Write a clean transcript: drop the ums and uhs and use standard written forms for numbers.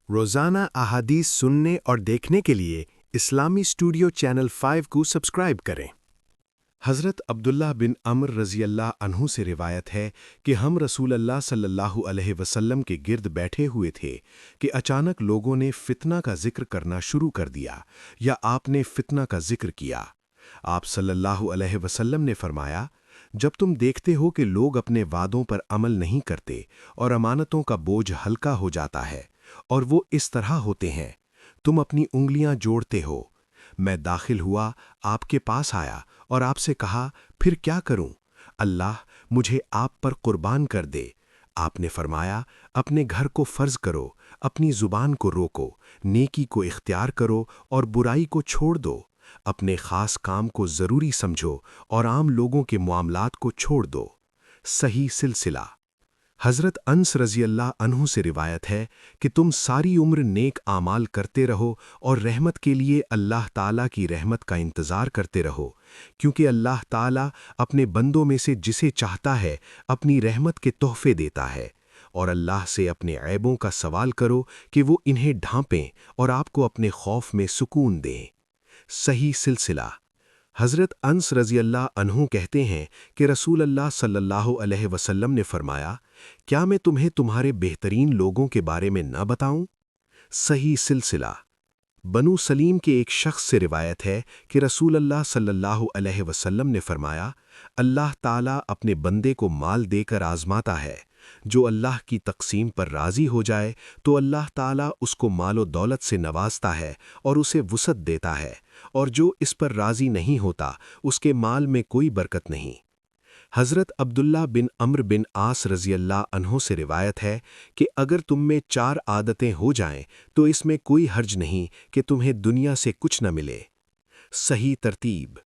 روزانہ احادیث سننے اور دیکھنے کے لیے اسلامی اسٹوڈیو چینل 5 کو سبسکرائب کریں۔ حضرت عبداللہ بن عمر رضی اللہ عنہ سے روایت ہے کہ ہم رسول اللہ صلی اللہ علیہ وسلم کے گرد بیٹھے ہوئے تھے کہ اچانک لوگوں نے فتنہ کا ذکر کرنا شروع کر دیا یا آپ نے فتنہ کا ذکر کیا۔ آپ صلی اللہ علیہ وسلم نے فرمایا، جب تم دیکھتے ہو کہ لوگ اپنے وعدوں پر عمل نہیں کرتے اور امانتوں کا بوجھ ہلکا ہو جاتا ہے اور وہ اس طرح ہوتے ہیں، تم اپنی انگلیاں جوڑتے ہو۔ میں داخل ہوا، آپ کے پاس آیا اور آپ سے کہا، پھر کیا کروں؟ اللہ مجھے آپ پر قربان کر دے۔ آپ نے فرمایا، اپنے گھر کو فرض کرو، اپنی زبان کو روکو، نیکی کو اختیار کرو اور برائی کو چھوڑ دو، اپنے خاص کام کو ضروری سمجھو اور عام لوگوں کے معاملات کو چھوڑ دو۔ صحیح سلسلہ۔ حضرت انس رضی اللہ عنہ سے روایت ہے کہ تم ساری عمر نیک اعمال کرتے رہو اور رحمت کے لیے اللہ تعالیٰ کی رحمت کا انتظار کرتے رہو، کیونکہ اللہ تعالیٰ اپنے بندوں میں سے جسے چاہتا ہے اپنی رحمت کے تحفے دیتا ہے، اور اللہ سے اپنے عیبوں کا سوال کرو کہ وہ انہیں ڈھانپیں اور آپ کو اپنے خوف میں سکون دیں۔ صحیح سلسلہ۔ حضرت انس رضی اللہ عنہ کہتے ہیں کہ رسول اللہ صلی اللہ علیہ وسلم نے فرمایا، کیا میں تمہیں تمہارے بہترین لوگوں کے بارے میں نہ بتاؤں؟ صحیح سلسلہ۔ بنو سلیم کے ایک شخص سے روایت ہے کہ رسول اللہ صلی اللہ علیہ وسلم نے فرمایا، اللہ تعالیٰ اپنے بندے کو مال دے کر آزماتا ہے، جو اللہ کی تقسیم پر راضی ہو جائے تو اللہ تعالیٰ اس کو مال و دولت سے نوازتا ہے اور اسے وسعت دیتا ہے، اور جو اس پر راضی نہیں ہوتا اس کے مال میں کوئی برکت نہیں۔ حضرت عبداللہ بن عمر بن عاص رضی اللہ عنہ سے روایت ہے کہ اگر تم میں 4 عادتیں ہو جائیں تو اس میں کوئی حرج نہیں کہ تمہیں دنیا سے کچھ نہ ملے۔ صحیح ترتیب۔